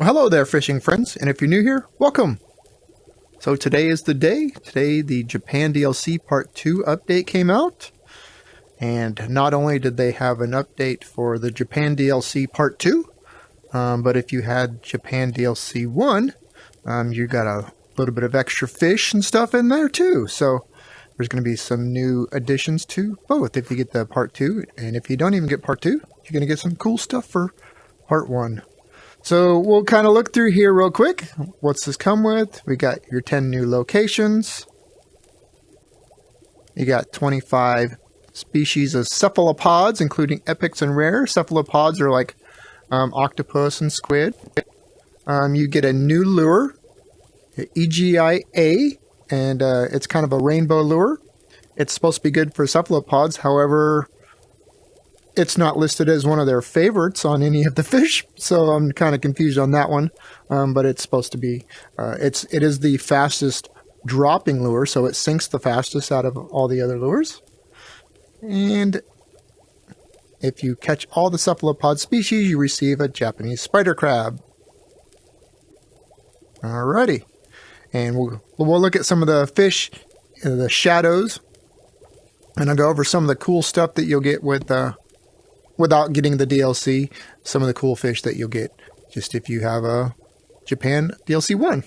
Well, hello there, fishing friends, and if you're new here, welcome. So today is the day. Today, the Japan DLC Part 2 update came out. And not only did they have an update for the Japan DLC Part 2, but if you had Japan DLC 1, you got a little bit of extra fish and stuff in there too. So there's going to be some new additions to both if you get the Part 2. And if you don't even get Part 2, you're going to get some cool stuff for Part 1. So we'll kind of look through here real quick. What's this come with? We got your 10 new locations. You got 25 species of cephalopods, including epics and rare. Cephalopods are like octopus and squid. You get a new lure, EGIA, and it's kind of a rainbow lure. It's supposed to be good for cephalopods. However, it's not listed as one of their favorites on any of the fish, so I'm kind of confused on that one. But it's supposed to be, it is the fastest dropping lure, so it sinks the fastest out of all the other lures. And if you catch all the cephalopod species, you receive a Japanese spider crab. Alrighty, and we'll look at some of the fish, the shadows, and I'll go over some of the cool stuff that you'll get with without getting the DLC, some of the cool fish that you'll get just if you have a Japan DLC 1.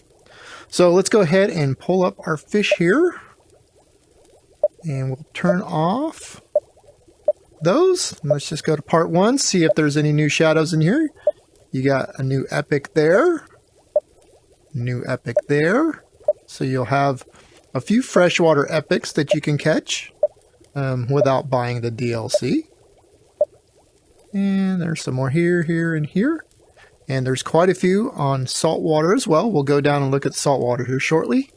So let's go ahead and pull up our fish here. And we'll turn off those. Let's just go to part 1, see if there's any new shadows in here. You got a new epic there. New epic there. So you'll have a few freshwater epics that you can catch without buying the DLC. And there's some more here, here, and here. And there's quite a few on saltwater as well. We'll go down and look at saltwater here shortly.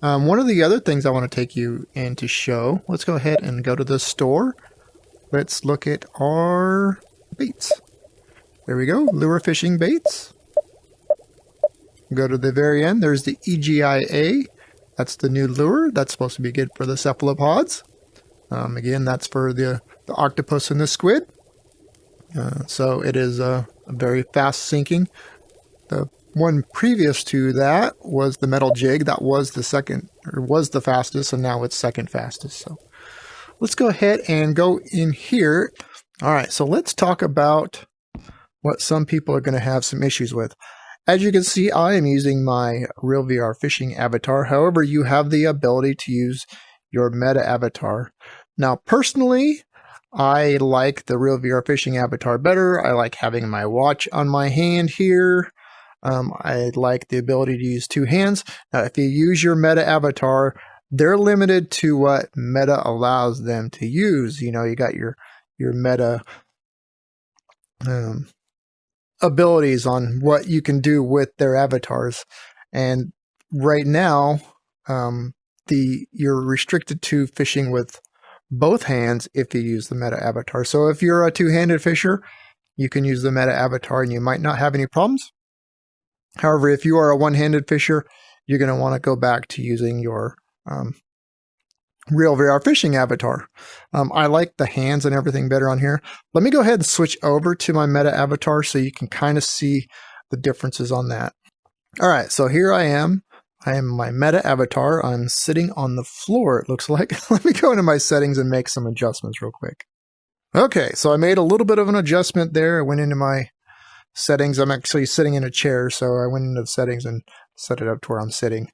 One of the other things I want to take you in to show, let's go ahead and go to the store. Let's look at our baits. There we go, lure fishing baits. Go to the very end, there's the EGIA. That's the new lure. That's supposed to be good for the cephalopods. Again, that's for the octopus and the squid. So it is a very fast sinking. The one previous to that was the metal jig. That was the second, or was the fastest, and now it's second fastest. So let's go ahead and go in here. All right, so let's talk about what some people are going to have some issues with. As you can see, I am using my RealVR fishing avatar. However, you have the ability to use your meta avatar. Now, personally, I like the RealVR fishing avatar better. I like having my watch on my hand here. I like the ability to use two hands. Now, if you use your meta avatar, they're limited to what meta allows them to use. You know, you got your meta abilities on what you can do with their avatars. And right now, you're restricted to fishing with both hands if you use the meta avatar. So if you're a two-handed fisher, you can use the meta avatar and you might not have any problems. However, if you are a one-handed fisher, you're going to want to go back to using your RealVR fishing avatar. I like the hands and everything better on here. Let me go ahead and switch over to my meta avatar so you can kind of see the differences on that. All right, so here I am. I am my meta avatar. I'm sitting on the floor, it looks like. Let me go into my settings and make some adjustments real quick. Okay, so I made a little bit of an adjustment there. I went into my settings. I'm actually sitting in a chair, so I went into the settings and set it up to where I'm sitting.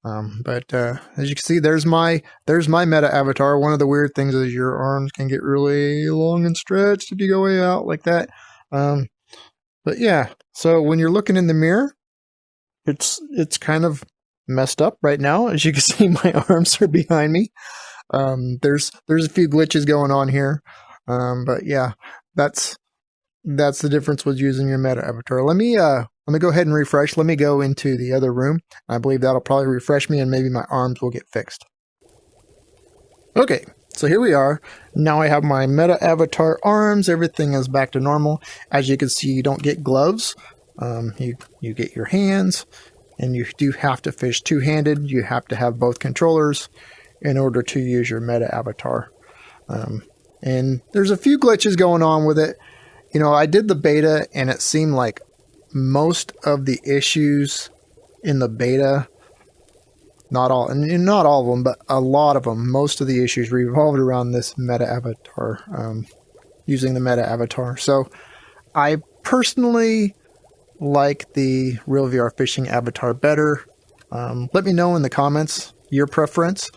But as you can see, there's my meta avatar. One of the weird things is your arms can get really long and stretched if you go way out like that. But yeah, so when you're looking in the mirror, it's kind of messed up right now. As you can see, my arms are behind me. There's a few glitches going on here. But yeah, that's the difference with using your meta avatar. Let me go ahead and refresh. Let me go into the other room. I believe that'll probably refresh me and maybe my arms will get fixed. Okay, so here we are. Now I have my meta avatar arms. Everything is back to normal. As you can see, you don't get gloves. You get your hands, and you do have to fish two-handed. You have to have both controllers in order to use your meta avatar. And there's a few glitches going on with it. You know, I did the beta and it seemed like most of the issues in the beta, not all of them, but a lot of them, most of the issues revolved around this meta avatar, using the meta avatar. So I personally like the Real VR Fishing avatar better. Let me know in the comments your preference.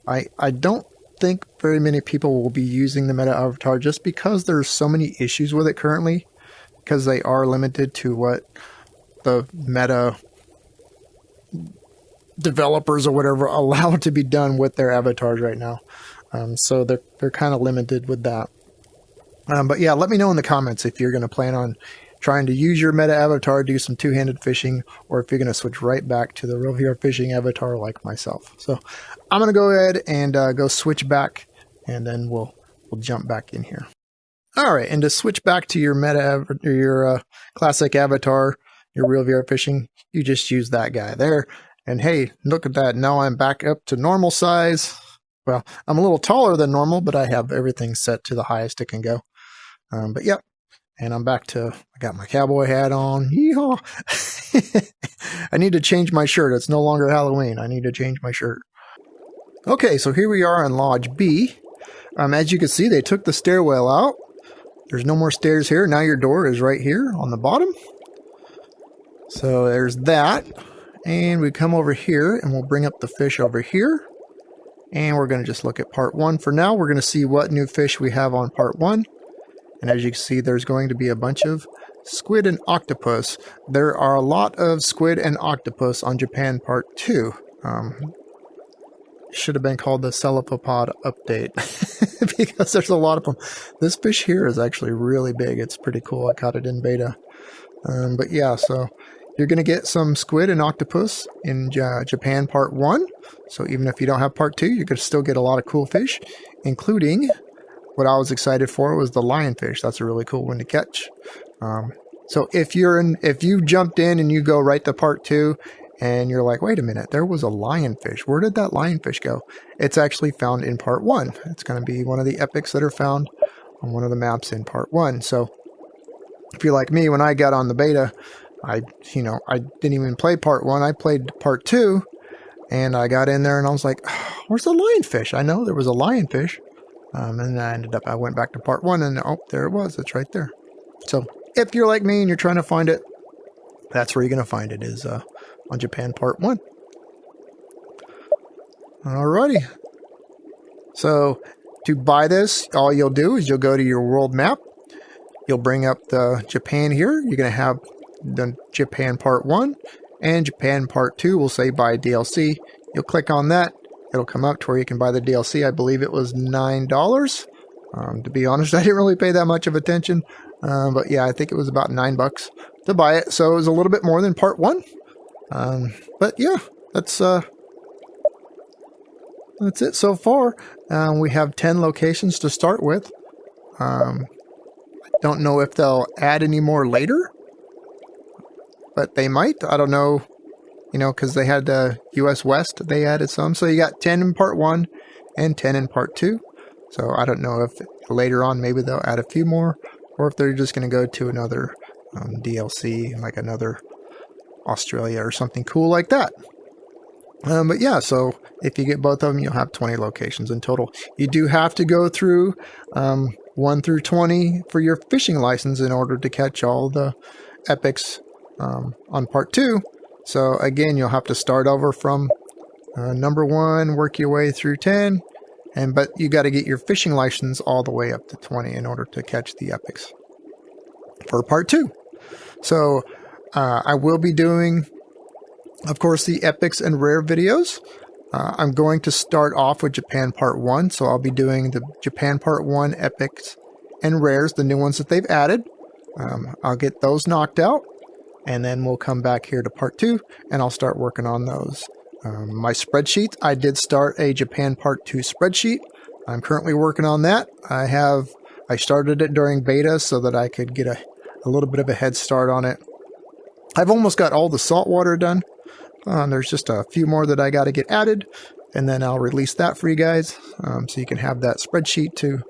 I don't think very many people will be using the meta avatar just because there's so many issues with it currently, because they are limited to what the meta developers or whatever allow to be done with their avatars right now. So they're kind of limited with that. But yeah, let me know in the comments if you're going to plan on trying to use your meta avatar, do some two-handed fishing, or if you're going to switch right back to the Real VR Fishing avatar like myself. So I'm going to go ahead and go switch back, and then we'll jump back in here. All right, and to switch back to your your classic avatar, your Real VR Fishing, you just use that guy there. And hey, look at that. Now I'm back up to normal size. Well, I'm a little taller than normal, but I have everything set to the highest it can go. But yep. And I'm back to, I got my cowboy hat on. Yeehaw! I need to change my shirt. It's no longer Halloween. I need to change my shirt. Okay, so here we are in Lodge B. As you can see, they took the stairwell out. There's no more stairs here. Now your door is right here on the bottom. So there's that. And we come over here and we'll bring up the fish over here. And we're going to just look at part 1 for now. We're going to see what new fish we have on part 1. And as you can see, there's going to be a bunch of squid and octopus. There are a lot of squid and octopus on Japan Part 2. Should have been called the Cephalopod update because there's a lot of them. This fish here is actually really big. It's pretty cool. I caught it in beta. But yeah, so you're going to get some squid and octopus in Japan Part 1. So even if you don't have Part 2, you could still get a lot of cool fish, including... what I was excited for was the lionfish. That's a really cool one to catch. So if you jumped in and you go right to part 2 and you're like, wait a minute, there was a lionfish. Where did that lionfish go? It's actually found in part 1. It's going to be one of the epics that are found on one of the maps in part 1. So if you're like me, when I got on the beta, I didn't even play part 1. I played part 2 and I got in there and I was like, oh, where's the lionfish? I know there was a lionfish. And then I went back to part 1 and oh, there it was. It's right there. So if you're like me and you're trying to find it, that's where you're going to find it, is on Japan Part 1. Alrighty. So to buy this, all you'll do is you'll go to your world map. You'll bring up the Japan here. You're going to have the Japan Part 1 and Japan Part 2 will say buy DLC. You'll click on that. It'll come up to where you can buy the DLC. I believe it was $9. To be honest, I didn't really pay that much of attention. But yeah, I think it was about $9 to buy it. So it was a little bit more than part 1. But yeah, that's it so far. We have 10 locations to start with. I don't know if they'll add any more later, but they might. I don't know. Because they had US West, they added some. So you got 10 in part 1 and 10 in part 2. So I don't know if later on maybe they'll add a few more, or if they're just going to go to another DLC, like another Australia or something cool like that. But yeah, so if you get both of them, you'll have 20 locations in total. You do have to go through 1 through 20 for your fishing license in order to catch all the epics on part 2. So again, you'll have to start over from number 1, work your way through 10, but you got to get your fishing license all the way up to 20 in order to catch the epics for part 2. So I will be doing, of course, the epics and rare videos. I'm going to start off with Japan Part 1, so I'll be doing the Japan Part 1 epics and rares, the new ones that they've added. I'll get those knocked out. And then we'll come back here to part 2, and I'll start working on those. My spreadsheet, I did start a Japan Part 2 spreadsheet. I'm currently working on that. I started it during beta so that I could get a little bit of a head start on it. I've almost got all the saltwater done. There's just a few more that I got to get added, and then I'll release that for you guys, so you can have that spreadsheet to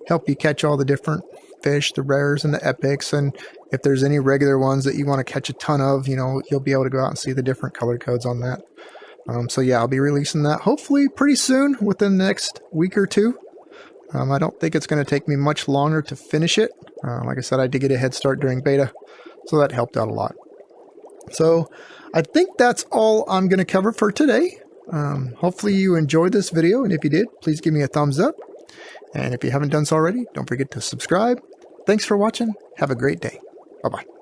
help you catch all the different fish, the rares and the epics, and If there's any regular ones that you want to catch a ton of, you'll be able to go out and see the different color codes on that. So yeah, I'll be releasing that hopefully pretty soon, within the next week or two. I don't think it's going to take me much longer to finish it. Like I said, I did get a head start during beta, so that helped out a lot. So I think that's all I'm going to cover for today. Hopefully you enjoyed this video, and if you did, please give me a thumbs up. And if you haven't done so already, don't forget to subscribe. Thanks for watching. Have a great day. Bye-bye.